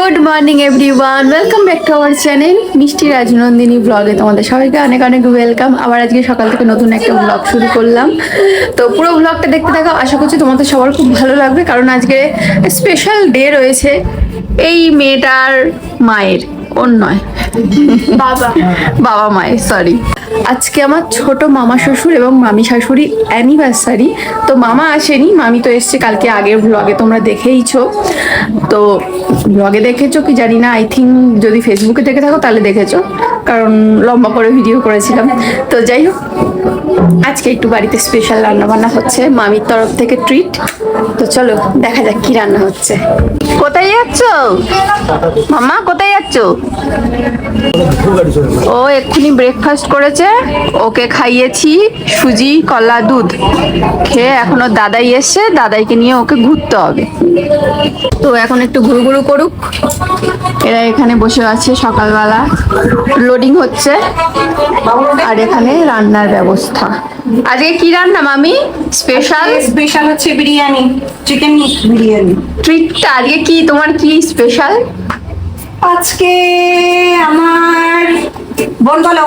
Good morning everyone, welcome back to our channel মিষ্টি রাজনন্দিনী ব্লগে। তোমাদের সবাইকে অনেক অনেক ওয়েলকাম। আবার আজকে সকাল থেকে নতুন একটা ব্লগ শুরু করলাম। তো পুরো ব্লগটা দেখতে থাকো, আশা করছি তোমাদের সবার খুব ভালো লাগবে, কারণ আজকে স্পেশাল ডে রয়েছে এই মেয়েটার মায়ের, ওর নয়, বাবা মায়ের, সরি। আজকে আমার ছোট মামা শ্বশুর এবং মামি শাশুড়ি অ্যানিভার্সারি। তো মামা আসেনি, মামি তো এসছে কালকে আগের ব্লগে, তোমরা দেখেইছো। তো ব্লগে দেখেছো কি জানি না, আই থিঙ্ক যদি ফেসবুকে দেখে থাকো তাহলে দেখেছো, কারণ লম্বা করে ভিডিও করেছিলাম। তো যাই হোক, আজকে একটু বাড়িতে স্পেশাল রান্না বান্না হচ্ছে, মামির তরফ থেকে ট্রিট। তো চলো দেখা যাক কি রান্না হচ্ছে। কোথায় যাচ্ছ মামা, কোথায় যাচ্ছ? ও এক্ষুনি ব্রেকফাস্ট করেছে, ওকে খাইয়েছি সুজি কলা দুধ খেয়ে। এখন ওর দাদাই এসছে, দাদাইকে নিয়ে ওকে ঘুরতে হবে। তো এখন একটু ঘুরু ঘুরু করুক। এরা এখানে বসে আছে, সকালবেলা লোডিং হচ্ছে, আর এখানে রান্নার ব্যবস্থা। আজকে কি রান্না মামি? স্পেশাল হচ্ছে বিরিয়ানি, চিকেন বিরিয়ানি। ট্রিটটা আজকে কি, তোমার কি স্পেশাল? আজকে আমার বোন বলো।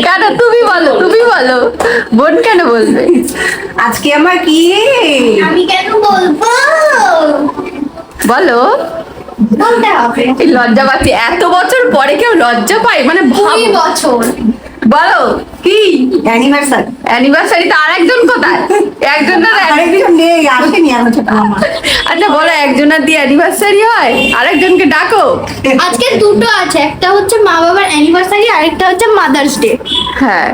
কেন তুমি বলো, তুমি বলো, বোন কেন বলবে? আজকে আমার কি, আমি কেন বলবো? বলো। বলতে হবে। এই লজ্জা পাচ্ছি, এত বছর পরে কেউ লজ্জা পায়? মানে 2 বছর। বলো কি অ্যানিভার্সারি। অ্যানিভার্সারি? তো আরেকজন কোথায়? একজন না আরেকজন নেই, আসেনি আমার ছোট মামা। আচ্ছা বলো, একজনের দিয়ে অ্যানিভার্সারি হয়, আরেকজনকে ডাকো। আজকে দুটো আছে, একটা হচ্ছে মা বাবার অ্যানিভার্সারি, আরেকটা হচ্ছে মাদার্স ডে। হ্যাঁ,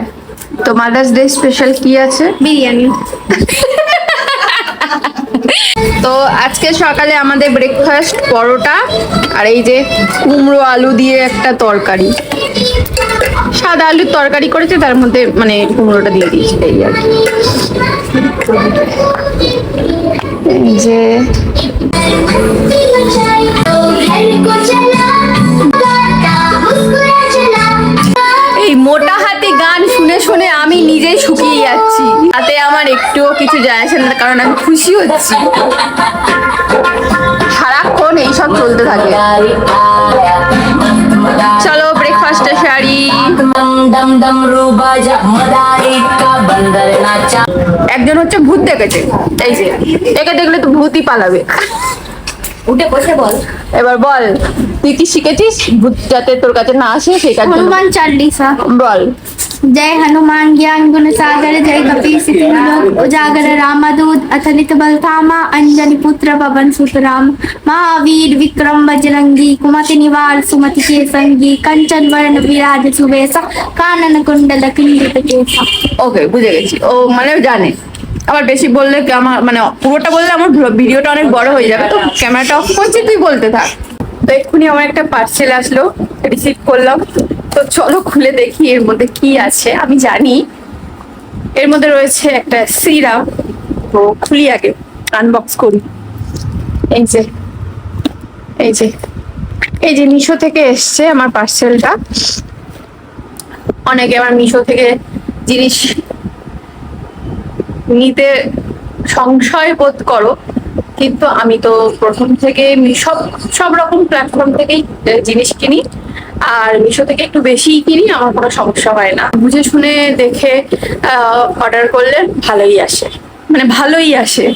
তো মাদার্স ডে স্পেশাল কি আছে? বিরিয়ানি। তো আজকে সকালে আমাদের ব্রেকফাস্ট পরোটা, আর এই যে কুমড়ো আলু দিয়ে একটা তরকারি, সাদা আলুর তরকারি করেছে, তার মধ্যে মানে কুমড়োটা দিয়ে দিয়েছে, এই আর কি। এই যে এই মোটা হাতি গান শুনে শুনে আমি নিজেই শুকিয়ে যাচ্ছি, তাতে আমার একটুও কিছু যায় আসে না, কারণ আমি খুশি হচ্ছি। সারাক্ষণ এইসব চলতে থাকে। চলো ব্রেকফাস্টে সারি। একজন হচ্ছে ভূত দেখেছে, এই যে একে দেখলে তো ভূতই পালাবে। উঠে বসে বল। এবার বল, তুই কি শিখেছিস ভূত যাতে তোর কাছে না আসে সেটার জন্য? হনুমান চালিসা। বল। जय हनुमान ज्ञान गुण सागर, जय कपीस तिहु लोक उजागर, रामदूत अतलित बलधामा, अंजनी पुत्र पवन सुत राम, महावीर विक्रम बजरंगी, कुमति निवार सुमति के संगी, कंचन वर्ण विराज सुबेसा, कानन कुंडल किंकित केसा। ওকে, বুঝে গেছি। ও মানে জানে। আবার বেশি বললে কি আমার মানে পুরোটা বললে আমার ভিডিওটা অনেক বড় হয়ে যাবে, তো ক্যামেরাটা অফ করছি, তুই বলতে থাক। তো এক্ষুনি আমার একটা পার্সেল আসলো, রিসিভ করলাম। তো চলো খুলে দেখি এর মধ্যে কি আছে। আমি জানি এর মধ্যে রয়েছে একটা সিরাম, তো খুলি আগে, আনবক্স করি। এই যে এই যে এই যে মিশো থেকে এসছে আমার পার্সেলটা। অনেকে আমার মিশো থেকে জিনিস নিতে সংশয় বোধ করো, কিন্তু আমি তো প্রথম থেকে সব রকম প্ল্যাটফর্ম থেকেই জিনিস কিনি, আর মিশো থেকে একটু বেশিই কিনি, আমার কোনো সমস্যা হয় না। বুঝে শুনে দেখে অর্ডার করলে ভালোই আসে, মানে ভালোই আসে।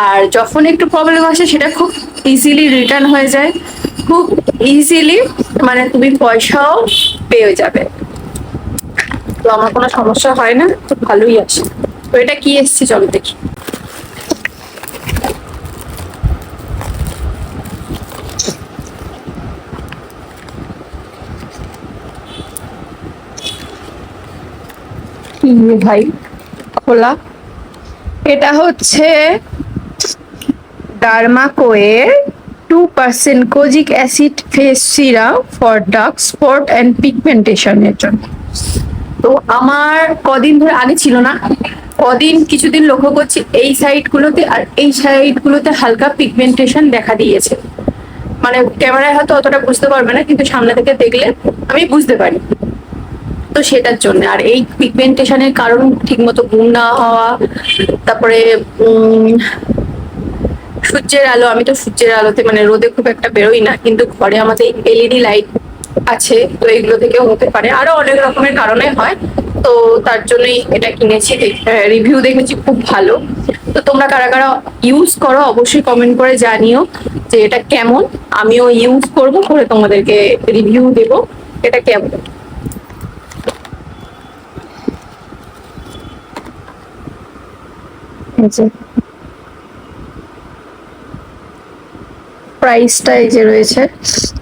আর যখন একটু প্রবলেম আসে সেটা খুব ইজিলি রিটার্ন হয়ে যায়, খুব ইজিলি, মানে তুমি পয়সাও পেয়ে যাবে। তো আমার কোনো সমস্যা হয় না, খুব ভালোই আসে। তো এটা কি এসছে চলো দেখি। ভাই খোলা, এটা হচ্ছে ডার্মাকোয়ের 2% kojic acid face serum for dark spot and পিগমেন্টেশনের জন্য। তো আমার কদিন ধরে, আগে ছিল না, কিছুদিন লক্ষ্য করছি এই সাইড গুলোতে আর এই সাইড গুলোতে হালকা পিগমেন্টেশন দেখা দিয়েছে। মানে ক্যামেরায় হয়তো অতটা বুঝতে পারবে না, কিন্তু সামনে থেকে দেখলে আমি বুঝতে পারি। তো সেটার জন্য, আর এই পিগমেন্টেশনের কারণ ঠিক মতো ঘুম না হওয়া, তারপরে সূর্যের আলো, আমি তো সূর্যের আলোতে মানে রোদে খুব একটা বেরোই না, কিন্তু ঘরে আমাদের এলইডি লাইট আছে, তো এগুলো থেকেও হতে পারে, আরো অনেক রকমের কারণে হয়। তো তার জন্যই এটা কিনেছি। রিভিউ দেখেছি খুব ভালো। তো তোমরা কারা কারা ইউজ করো অবশ্যই কমেন্ট করে জানিও যে এটা কেমন। আমিও ইউজ করব, করে তোমাদেরকে রিভিউ দেব এটা কেমন। প্রাইসটা এই যে রয়েছে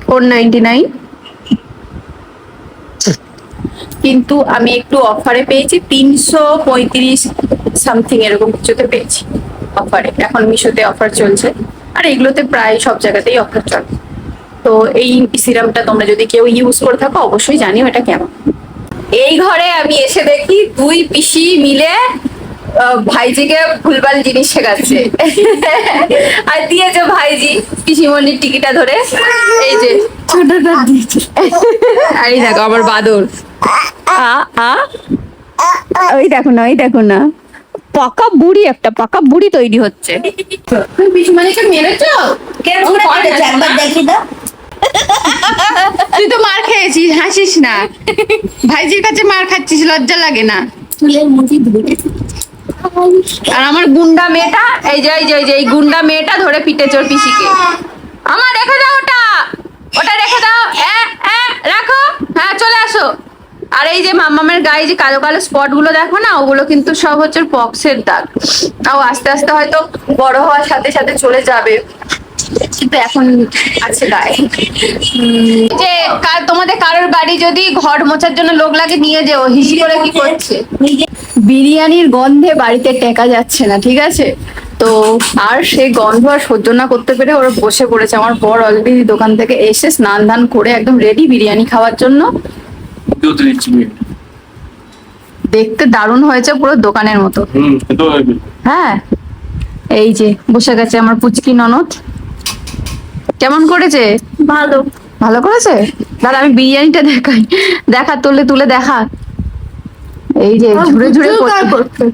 499, কিন্তু আমি একটু অফারে পেয়েছি 335 সামথিং এরকম কিছুতে পেয়েছি অফারে। এখন মিশোতে অফার চলছে, আর এগুলোতে প্রায় সব জায়গাতেই অফার চলে। তো এই সিরামটা তোমরা যদি কেউ ইউজ করে থাকো অবশ্যই জানিও এটা কেমন। এই ঘরে আমি এসে দেখি দুই পিসি মিলে ভাইজিকে ভুলভাল জিনিস শেখাচ্ছে। আর দিয়েছে ভাইজি পিসিমণির টিকিটা ধরে, এই যে ছোটটা দিয়েছে। আর এই দেখো আমার বাদর, ওই দেখো না, ওই দেখো না, পাকা বুড়ি, একটা পাকা বুড়ি তৈরি হচ্ছে। পিসিমণিকে মেরেছো? একবার দেখি দাও। তুই তো মার খেয়েছিস, হাসিস না। ভাইজির কাছে মার খাচ্ছিস, লজ্জা লাগে না? চুলের মুঠি ধরে আর আমার গুন্ডা মেয়েটা, এই গুন্ডা মেয়েটা ধরে পিটেছে ওর পিসিকে। আমার রেখে দাও, ওটা রেখে দাও, রাখো, হ্যাঁ চলে আসো। আর এই যে মাম্মামের গায়ে যে কালো কালো স্পট গুলো দেখো না, ওগুলো কিন্তু সব হচ্ছে পক্সের দাগ। তাও আস্তে আস্তে হয়তো বড় হওয়ার সাথে সাথে চলে যাবে, কিন্তু এখন আছে গায়ে। যে তোমাদের কারোর বাড়ি যদি ঘর মোছার জন্য লোক লাগে নিয়ে যেও। হিসি করে কি করছে? বিরিয়ানির গন্ধে বাড়িতে টেকা যাচ্ছে না, ঠিক আছে? তো আর সেই গন্ধ আর সহ্য না করতে পেরে ওরা বসে পড়েছে। আমার বর অলরেডি দোকান থেকে এসে স্নান ধান করে একদম রেডি বিরিয়ানি খাওয়ার জন্য। দেখতে দারুণ হয়েছে, পুরো দোকানের মতো। হ্যাঁ, এই যে বসে গেছে আমার পুচকি ননদ। কেমন করেছে? ভালো। ভালো করেছে? দাদা আমি বিরিয়ানিটা দেখাই, দেখা তুলে তুলে দেখা। এই যে ঝুড়ে ঝুড়ে পড়ছে।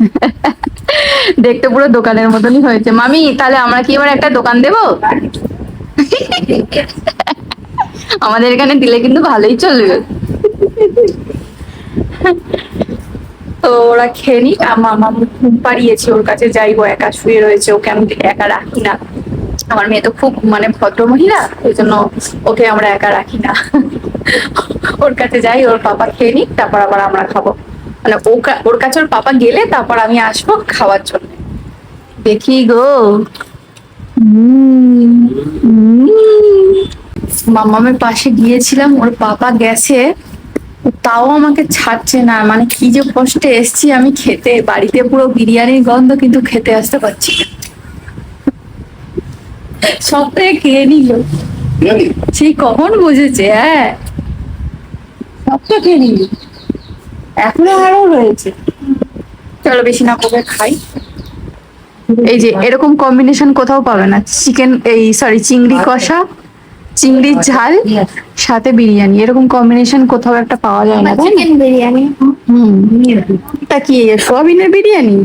দেখতে পুরো দোকানের মতনই হয়েছে। মামি তাহলে আমরা কি এবার একটা দোকান দেবো? আমাদের এখানে দিলে কিন্তু ভালোই চলবে। তো ওরা খেয়ে নিক, আমার ঘুম পাড়িয়েছি, ওর কাছে যাইবো, একা শুয়ে রয়েছে, ওকে আমি একা রাখি না। আমার মেয়ে তো খুব মানে ভদ্র মহিলা, ওই জন্য ওকে আমরা একা রাখি না। ওর কাছে যাই, ওর পাপা খেয়ে নিক, তারপর আবার আমরা খাবো। মানে ওর কাছে ওর পাপা গেলে তারপর আমি আসবো খাওয়ার জন্য। দেখি গো, মামামের পাশে গিয়েছিলাম, ওর পাপা গেছে, তাও আমাকে ছাড়ছে না। মানে কি যে কষ্টে এসছি আমি খেতে, বাড়িতে পুরো বিরিয়ানির গন্ধ, কিন্তু খেতে আসতে পারছি না। সবটাই খেয়ে নিল, সেই কখন বুঝেছে। হ্যাঁ, সবটা খেয়ে নিল, এখনো আরো রয়েছে। চলো বেশি না করে খাই। এই যে এরকম কম্বিনেশন কোথাও পাবে না, চিকেন এই সরি চিংড়ি কষা, চিংড়ির ঝাল সাথে বিরিয়ানি, এরকম কম্বিনেশন কোথাও একটা পাওয়া যায় না, তাই না? চিকেন বিরিয়ানি, তা কি সোয়াবিনের বিরিয়ানি?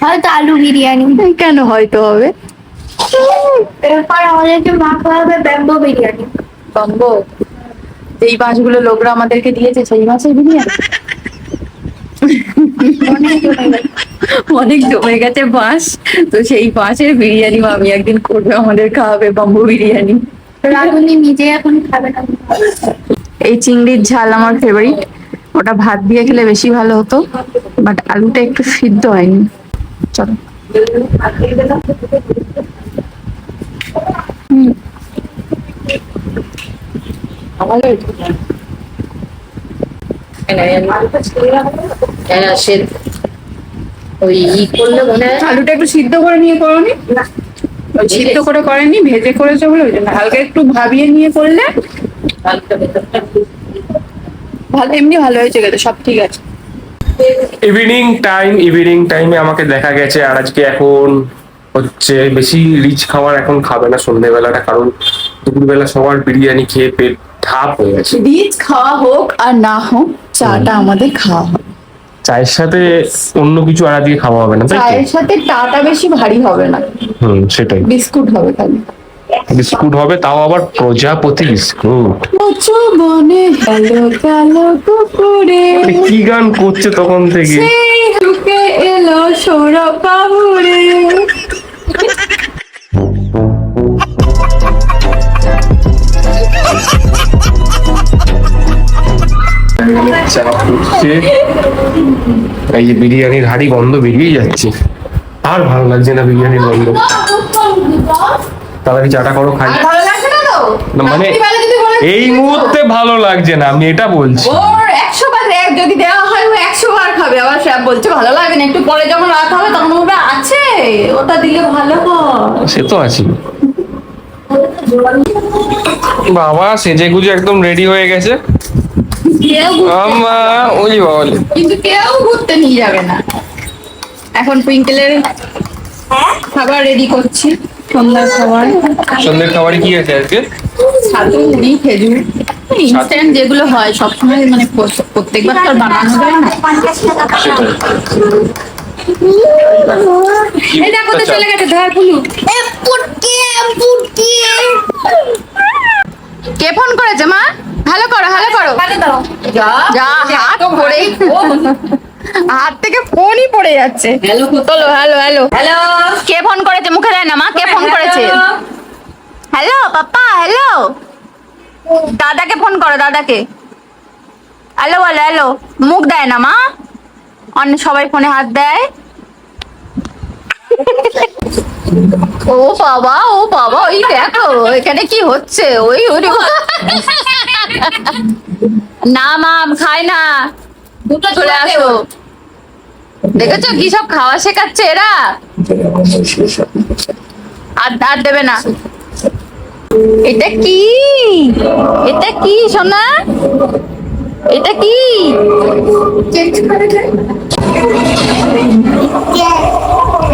হয়তো আলু বিরিয়ানি। কেন হয়তো হবে? এরপর আমাদেরকে মাখা হবে ব্যাম্বো বিরিয়ানি। বম্বো, যেই মাছগুলো লোকরা আমাদেরকে দিয়েছে সেই মাছের বিরিয়ানি। অনেক জমে গেছে বাঁশ, তো সেই বাঁশের বিরিয়ানি আমি একদিন করবে, আমাদের খাওয়াবে বম্বো বিরিয়ানি। রাধুনি নিজে এখন খাবে না। এই চিংড়ির ঝাল আমার ফেভারিট, ওটা ভাত দিয়ে খেলে বেশি ভালো হতো, বাট আলুটা একটু সিদ্ধ হয়নি। চলো আলুটা একটু সিদ্ধ করে নিয়ে করনি, ওই সিদ্ধ করে করেনি, ভেজে করেছে বলে ওই জন্য হালকা একটু ভাবিয়ে নিয়ে করলে ভালো, এমনি ভালো হয়েছে, গেছে সব ঠিক আছে। ইভিনিং টাইমে আমাকে দেখা গেছে, আর আজকে এখন হচ্ছে বেশি রিচ খাবার এখন খাবে না সন্ধ্যেবেলাটা, কারণ দুপুরবেলা সবার বিরিয়ানি খেয়ে পেট ঠাপ হয়ে গেছে। রিচ খাওয়া হোক আর না হোক, চাটা আমাদের খাওয়া হবে। চা চায়ের সাথে অন্য কিছু আর আজকে খাওয়া হবে না, তাই তো? চায়ের সাথে টাটা বেশি ভারী হবে না, সেটাই। বিস্কুট হবে খালি। বিস্কুট হবে, তাও আবার প্রজাপতি বিস্কুট। উঁচু বনে কালো কালো কুকুরে কি গান করছে তখন থেকে? সেই ঢুকে এলো সৌরভ বাবুরে। চা ফুটছে, এই যে বিরিয়ানির হাড়ি গন্ধ বেরিয়ে যাচ্ছে, আর ভালো লাগছে না বিরিয়ানির গন্ধ। তাড়াতাড়ি চাটা করো, খাই। ভালো লাগছে না তো? না, মানে রাত্রিবেলা যদি বলে এই মুহূর্তে ভালো লাগছে না, আমি এটা বলছি। ওর 100 বার যদি দেওয়া হয় ও 100 বার খাবে, আবার সে বলছে ভালো লাগে না। একটু পরে যখন রাত হবে তখন বলবে আছে ওটা দিলে ভালো হয়। সে তো আছে। বাবা সেজে গুজে একদম রেডি হয়ে গেছে। আমা ওলি বাবা, কিন্তু কেউ ঘুরতে নিয়ে যাবে না। এখন টুইঙ্কেলের খাবার রেডি করছি, সন্ধ্যার খাবার। সন্ধ্যের খাবারে কি আছে আজকে? ছাতু, মুড়ি, খেজুর, ইনস্ট্যান্ট যেগুলো হয় সবসময়, মানে প্রত্যেকবার তো আর বানানো যায় না। এই দেখো তো চলে গেছে, ধর পুলু। কে ফোন করেছে মা? হ্যালো করো, হ্যালো করো। যা হাত পড়েই হাত থেকে ফোনই পড়ে যাচ্ছে। তোলো, হ্যালো হ্যালো হ্যালো। কে ফোন করেছে? মুখে দেয় না মা, কে ফোন করেছে? Hello papa, hello. দাদাকে ফোন করো, দাদাকে। হ্যালো বলো, হ্যালো। মুখ দেয় না মা, অন্য সবাই ফোনে হাত দেয়। ও বাবা, ও বাবা, ওই দেখো এখানে কি হচ্ছে। ওই ওরে না মাম খায় না, চলে আসো। দেখেছো কি সব খাওয়া শেখাচ্ছে এরা। আর দেবে না। এটা কি, এটা কি সোনা, এটা কি?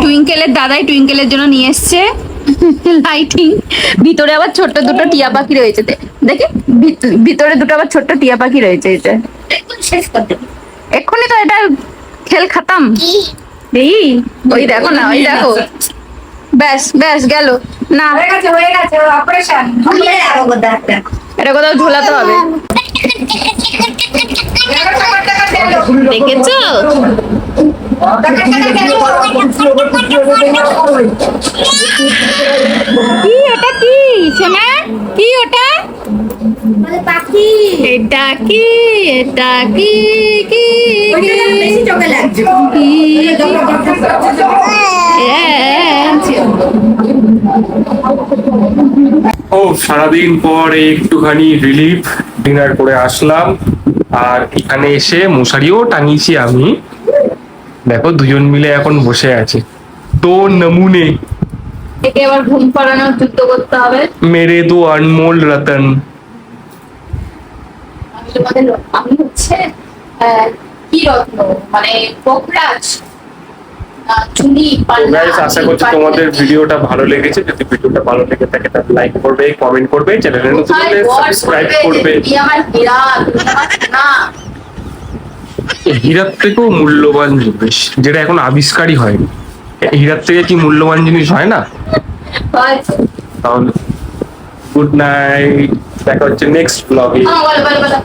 টুইঙ্কেলের দাদাই টুইঙ্কেলের জন্য নিয়ে এসছে লাইটিং। ভিতরে আবার ছোট্ট দুটো টিয়া পাখি রয়েছে, দেখি ভিতরে দুটো আবার ছোট্ট টিয়া পাখি রয়েছে। এটা এক্ষুনি তো এটা খেল খাতাম। এই ওই দেখো না, ওই দেখো, ব্যাস ব্যাস গেল না। হয়ে গেছে অপারেশন। এটা কোথাও ঝোলাতে হবে, দেখেছো? কি ওটা, কি সোনা, কি ওটা? পাখি। এটা কি, এটা কি, কি বেশি চোখে লাগছে। ও সারাদিন পর একটুখানি রিলিফ, ডিনার করে আসলাম। আর এখানে এসে মশারিও টাঙিয়েছি আমি। দেখো দুজন মিলে এখন বসে আছে। তো নমুনে একে আবার ঘুম পাড়ানোর যুদ্ধ করতে হবে। মেরে দো আনমোল রতন। আমি হচ্ছে কি রত্ন, মানে পোকরাজ, চুনি, গাইস আশা করছি তোমাদের ভিডিওটা ভালো লেগেছে। যদি ভিডিওটা ভালো লেগে থাকে তাহলে লাইক করবে, কমেন্ট করবে, চ্যানেলে নতুন হলে সাবস্ক্রাইব করবে। আমার হীরা, তুমি আমার সোনা। হীরার থেকেও মূল্যবান জিনিস যেটা এখন আবিষ্কারই হয়নি। হীরার থেকে কি মূল্যবান জিনিস হয় না? তাহলে গুড নাইট, দেখা হচ্ছে নেক্সট ব্লগে। বলো বলো বলো।